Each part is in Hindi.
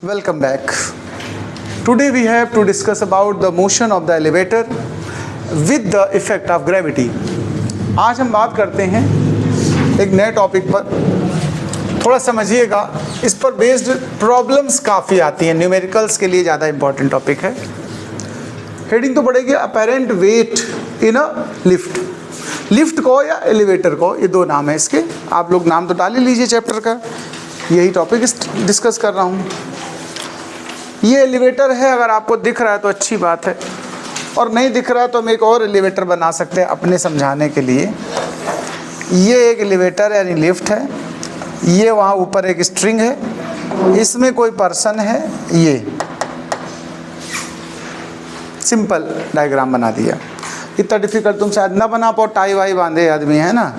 Welcome back. Today we have to discuss about the motion of the elevator with the effect of gravity. आज हम बात करते हैं एक नए टॉपिक पर, थोड़ा समझिएगा। इस पर बेस्ड प्रॉब्लम्स काफ़ी आती हैं, न्यूमेरिकल्स के लिए ज़्यादा इम्पॉर्टेंट टॉपिक है। हेडिंग तो पड़ेगी apparent wait in a lift. Lift को या एलिवेटर को, ये दो नाम है इसके, आप लोग नाम तो डाल ही लीजिए चैप्टर का। यही टॉपिक डिस्कस कर रहा हूँ। ये एलिवेटर है, अगर आपको दिख रहा है तो अच्छी बात है, और नहीं दिख रहा है तो हम एक और एलिवेटर बना सकते हैं अपने समझाने के लिए। ये एक एलिवेटर यानी लिफ्ट है, ये वहाँ ऊपर एक स्ट्रिंग है, इसमें कोई पर्सन है। ये सिंपल डायग्राम बना दिया। इतना डिफिकल्ट तुम शायद ना बना पाओ, टाई वाई बांधे आदमी है ना,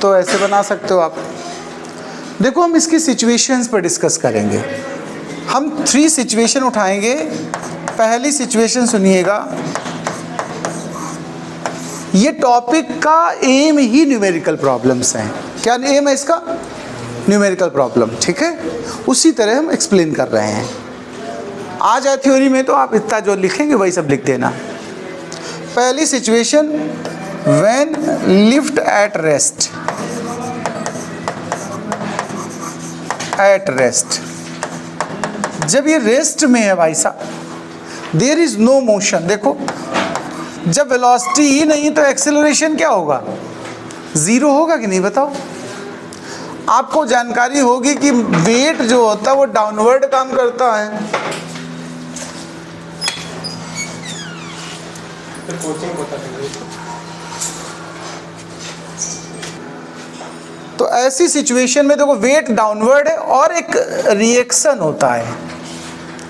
तो ऐसे बना सकते हो आप। देखो, हम इसकी सिचुएशंस पर डिस्कस करेंगे। हम 3 सिचुएशन उठाएंगे। पहली सिचुएशन सुनिएगा। ये टॉपिक का एम ही न्यूमेरिकल प्रॉब्लम्स हैं। क्या एम है इसका? न्यूमेरिकल प्रॉब्लम, ठीक है। उसी तरह हम एक्सप्लेन कर रहे हैं। आ जाए थ्योरी में तो आप इतना जो लिखेंगे वही सब लिख देना। पहली situation, when lift at rest. At rest, जब ये रेस्ट में है भाई साहब, देयर इज नो मोशन। देखो, जब वेलोसिटी ही नहीं तो एक्सेलरेशन क्या होगा? ज़ीरो होगा कि नहीं, बताओ। आपको जानकारी होगी कि वेट जो होता है वो डाउनवर्ड काम करता है। तो ऐसी सिचुएशन में देखो, वेट डाउनवर्ड है और एक रिएक्शन होता है।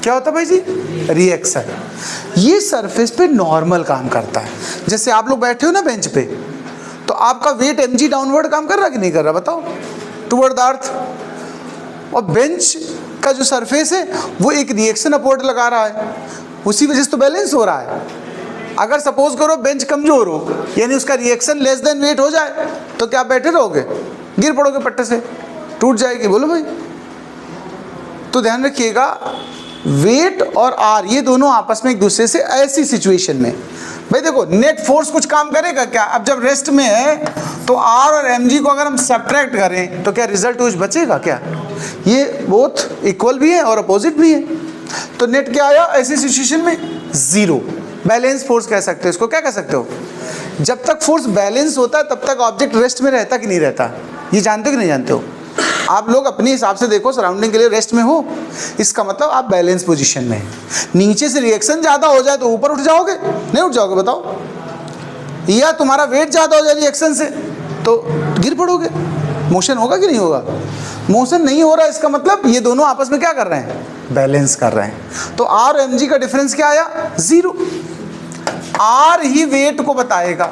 क्या होता है भाई जी? रिएक्शन। ये सरफेस पे नॉर्मल काम करता है। जैसे आप लोग बैठे हो ना बेंच पे, तो आपका वेट mg डाउनवर्ड काम कर रहा है कि नहीं कर रहा, बताओ, टुवर्ड द अर्थ। और बेंच का जो सरफेस है वो एक रिएक्शन अपवर्ड लगा रहा है, उसी वजह से तो बैलेंस हो रहा है। अगर सपोज करो बेंच कमजोर हो, यानी उसका रिएक्शन लेस देन वेट हो जाए, तो क्या आप बैठे रहोगे? गिर पड़ोगे, पट्टे से टूट जाएगी। बोलो भाई। तो ध्यान रखिएगा, वेट और आर ये दोनों आपस में एक दूसरे से, ऐसी सिचुएशन में भाई देखो, नेट फोर्स कुछ काम करेगा क्या? अब जब रेस्ट में है तो आर और एम जी को अगर हम सब्ट्रैक्ट करें तो क्या रिजल्ट कुछ बचेगा क्या? ये बोथ इक्वल भी है और अपोजिट भी है। तो नेट क्या आया ऐसी सिचुएशन में? ज़ीरो। बैलेंस फोर्स कह सकते हो इसको। क्या कह सकते हो? जब तक फोर्स बैलेंस होता है तब तक ऑब्जेक्ट रेस्ट में रहता कि नहीं रहता, ये जानते हो कि नहीं जानते हो? आप लोग अपने हिसाब से देखो, सराउंडिंग के लिए रेस्ट में हो, इसका मतलब आप बैलेंस पोजीशन में हैं। नीचे से रिएक्शन ज़्यादा हो जाए तो ऊपर उठ जाओगे? नहीं उठ जाओगे, बताओ। या तुम्हारा वेट ज़्यादा हो जाए रिएक्शन से तो गिर पड़ोगे। मोशन होगा कि नहीं होगा? मोशन नहीं हो रहा, इसका मतलब ये दोनों आपस में क्या कर रहे हैं? बैलेंस कर रहे हैं। तो आर और एम जी का डिफरेंस क्या आया? ज़ीरो। आर ही वेट को बताएगा।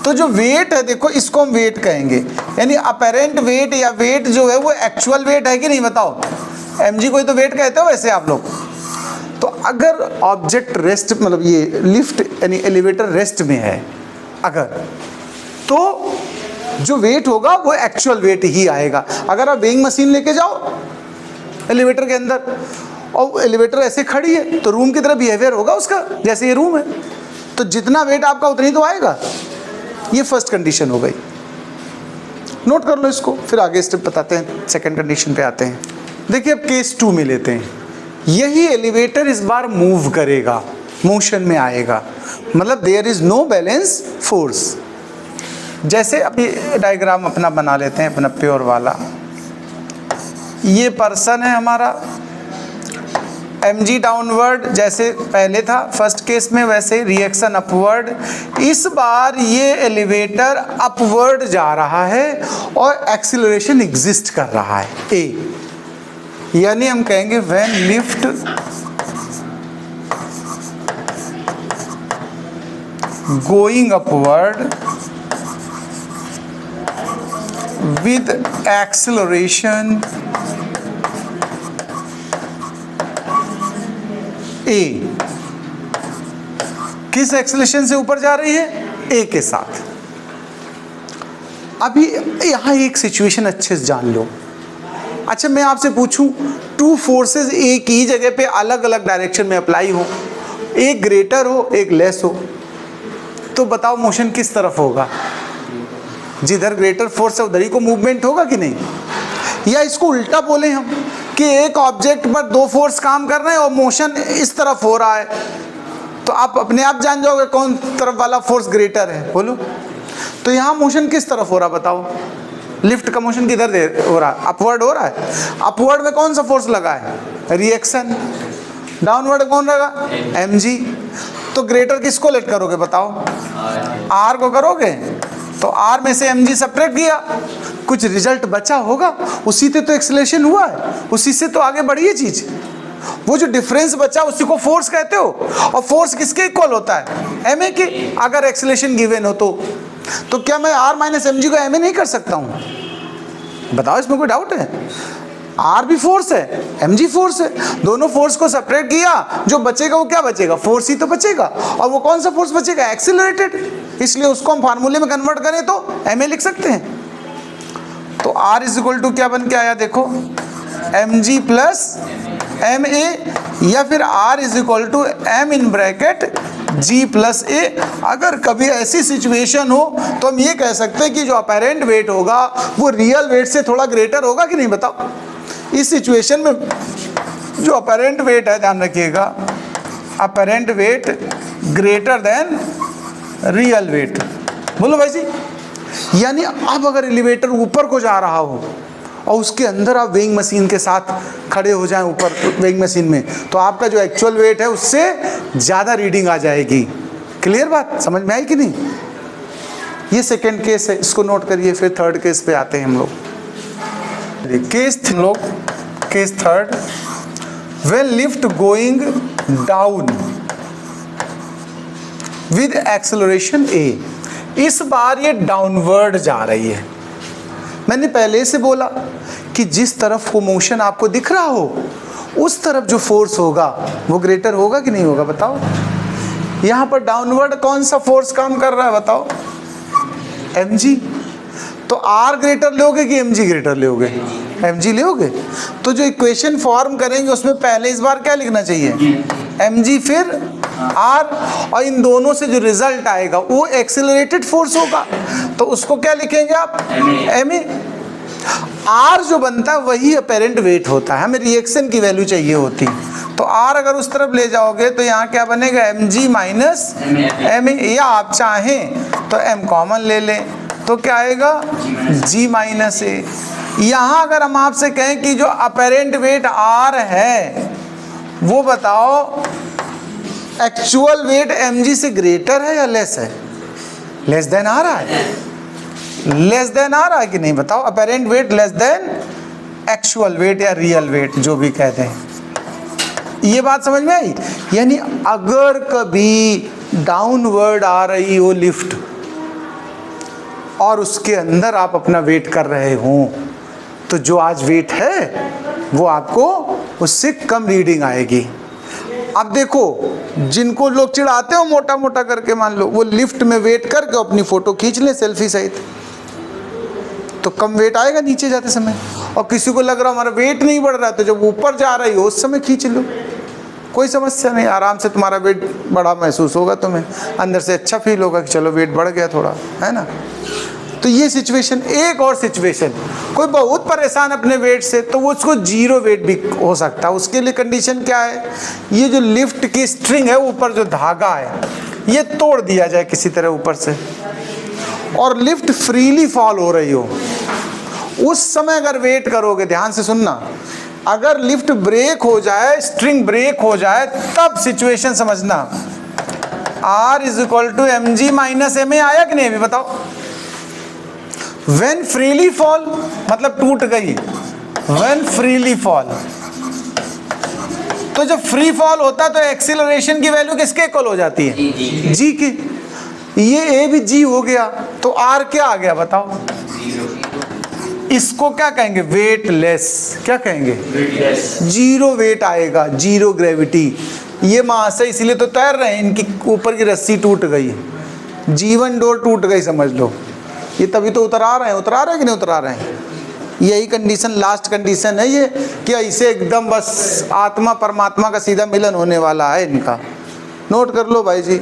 तो जो वेट है, देखो, इसको हम वेट कहेंगे, यानी अपेरेंट वेट या वेट जो है वो एक्चुअल वेट है कि नहीं, बताओ। mg को ही तो वेट कहते हो वैसे आप लोग। तो अगर ऑब्जेक्ट रेस्ट, मतलब ये लिफ्ट यानी एलिवेटर रेस्ट में है अगर, तो जो वेट होगा वो एक्चुअल वेट ही आएगा। अगर आप वेइंग मशीन लेके जाओ एलिवेटर के अंदर और एलिवेटर ऐसे खड़ी है तो रूम की तरह बिहेवियर होगा उसका, जैसे ये रूम है, तो जितना वेट आपका उतनी तो आएगा। ये फर्स्ट कंडीशन हो गई, नोट कर लो इसको, फिर आगे स्टेप बताते हैं, सेकंड कंडीशन पे आते हैं। देखिए, अब केस 2 में लेते हैं। यही एलिवेटर इस बार मूव करेगा, मोशन में आएगा, मतलब there is no balance force. जैसे अभी डायग्राम अपना बना लेते हैं, अपना प्योर वाला। ये पर्सन है हमारा, mg डाउनवर्ड जैसे पहले था फर्स्ट केस में, वैसे रिएक्शन अपवर्ड। इस बार ये एलिवेटर अपवर्ड जा रहा है और एक्सीलरेशन एग्जिस्ट कर रहा है, ए। यानी हम कहेंगे when lift going upward with acceleration a. किस एक्सेलरेशन से ऊपर जा रही है? ए के साथ। अभी यहाँ एक सिचुएशन अच्छे से जान लो। अच्छा मैं आपसे पूछूं, टू फोर्सेस एक ही जगह पे अलग अलग डायरेक्शन में अप्लाई हो, एक ग्रेटर हो एक लेस हो, तो बताओ मोशन किस तरफ होगा? जिधर ग्रेटर फोर्स है उधर ही को मूवमेंट होगा कि नहीं? या इसको उल्टा बोलें हम कि एक ऑब्जेक्ट पर दो फोर्स काम कर रहे हैं और मोशन इस तरफ हो रहा है, तो आप अपने आप जान जाओगे कौन तरफ वाला फोर्स ग्रेटर है, बोलो। तो यहाँ मोशन किस तरफ हो रहा बताओ? लिफ्ट का मोशन किधर हो रहा है? अपवर्ड हो रहा है। अपवर्ड में कौन सा फोर्स लगा है? रिएक्शन। डाउनवर्ड कौन लगा? mg। तो ग्रेटर किसको लेट करोगे बताओ? r को करोगे, तो r में से mg सब्ट्रैक्ट किया, कुछ रिजल्ट बचा होगा, उसी से तो एक्सेलरेशन हुआ है, उसी से तो आगे बढ़ी है चीज। वो जो डिफरेंस बचा उसी को फोर्स कहते हो, और फोर्स किसके इक्वल होता है? ma के, अगर एक्सेलरेशन गिवन हो तो क्या मैं r माइनस mg को ma नहीं कर सकता हूँ? बताओ, इसमें कोई डाउट है? r भी फोर्स है, mg फोर्स है, दोनों फोर्स को सेपरेट किया, जो बचेगा वो क्या बचेगा? फोर्स ही तो बचेगा। और वो कौन सा फोर्स बचेगा? एक्सीलरेटेड। इसलिए उसको हम फार्मूले में कन्वर्ट करें तो ma लिख सकते हैं। तो r इज इक्वल टू क्या बन के आया देखो? mg प्लस ma, या फिर r is equal to m in bracket g plus a। अगर कभी ऐसी सिचुएशन हो तो हम ये कह सकते हैं कि जो अपेरेंट वेट होगा वो रियल वेट से थोड़ा ग्रेटर होगा कि नहीं? बताओ। इस सिचुएशन में जो अपेरेंट वेट है, ध्यान रखिएगा, apparent weight greater than real weight. बोलो भाई जी। यानी अब अगर एलिवेटर ऊपर को जा रहा हो और उसके अंदर आप वेइंग मशीन के साथ खड़े हो जाएं ऊपर वेइंग मशीन में, तो आपका जो एक्चुअल वेट है उससे ज़्यादा रीडिंग आ जाएगी। क्लियर बात समझ में आई कि नहीं? ये सेकंड केस है, इसको नोट करिए। फिर थर्ड केस पे आते हैं हम लोग। Case third, when lift going down with acceleration a। इस बार ये डाउनवर्ड जा रही है। मैंने पहले से बोला कि जिस तरफ वो मोशन आपको दिख रहा हो उस तरफ जो फोर्स होगा वो ग्रेटर होगा कि नहीं होगा? बताओ। यहाँ पर डाउनवर्ड कौन सा फोर्स काम कर रहा है बताओ? mg। तो r ग्रेटर लोगे कि mg ग्रेटर लोगे? mg लोगे। तो जो इक्वेशन फॉर्म करेंगे उसमें पहले इस बार क्या लिखना चाहिए? mg फिर r, और इन दोनों से जो रिजल्ट आएगा वो एक्सेलरेटेड फोर्स होगा, तो उसको क्या लिखेंगे आप? ma। r जो बनता है वही अपेरेंट वेट होता है, हमें रिएक्शन की वैल्यू चाहिए होती। तो r अगर उस तरफ ले जाओगे तो यहाँ क्या बनेगा? mg माइनस ma, या आप चाहें तो m कॉमन ले लें तो क्या आएगा? g minus a। यहाँ अगर हम आपसे कहें कि जो अपेरेंट वेट r है वो बताओ एक्चुअल वेट mg से ग्रेटर है या लेस है? लेस देन आ रहा है, लेस देन आ रहा है कि नहीं? बताओ। Apparent weight less than actual wait या रियल वेट, जो भी कहते हैं। ये बात समझ में आई? यानी अगर कभी डाउनवर्ड आ रही हो लिफ्ट और उसके अंदर आप अपना वेट कर रहे हो, तो जो आज वेट है वो आपको उससे कम रीडिंग आएगी। अब देखो, जिनको लोग चिढ़ाते हो मोटा मोटा करके, मान लो वो लिफ्ट में वेट करके अपनी फोटो खींच ले सेल्फी सहित, तो कम वेट आएगा नीचे जाते समय। और किसी को लग रहा हमारा वेट नहीं बढ़ रहा, तो जब ऊपर जा रही हो उस समय खींच लो, कोई समस्या नहीं, आराम से तुम्हारा वेट बढ़ा महसूस होगा, तुम्हें अंदर से अच्छा फील होगा कि चलो वेट बढ़ गया थोड़ा, है ना। तो ये सिचुएशन। एक और सिचुएशन, कोई बहुत परेशान अपने वेट से, तो वो उसको जीरो वेट भी हो सकता है। उसके लिए कंडीशन क्या है? ये जो लिफ्ट की स्ट्रिंग है, ऊपर जो धागा है, ये तोड़ दिया जाए किसी तरह ऊपर से, और लिफ्ट फ्रीली फॉल हो रही हो। उस समय अगर वेट करोगे, ध्यान से सुनना, अगर लिफ्ट ब्रेक हो जाए, स्ट्रिंग ब्रेक हो जाए, तब सिचुएशन समझना। r is equal to mg minus ma आया कि नहीं? अभी बताओ। When freely fall मतलब टूट गई, when freely fall। तो जब फ्री फॉल होता है तो एक्सीलरेशन की वैल्यू किसके इक्वल हो जाती है? g की। ये a भी g हो गया, तो r क्या आ गया बताओ? इसको क्या कहेंगे? वेटलेस। क्या कहेंगे? जीरो वेट आएगा, जीरो ग्रेविटी। ये मास है, इसीलिए तो तैर रहे हैं, इनकी ऊपर की रस्सी टूट गई, जीवन डोर टूट गई समझ लो। ये तभी तो उतर आ रहे हैं कि नहीं उतर आ रहे हैं? यही कंडीशन, लास्ट कंडीशन है ये, कि ऐसे एकदम बस आत्मा परमात्मा का सीधा मिलन होने वाला है इनका। नोट कर लो भाई जी।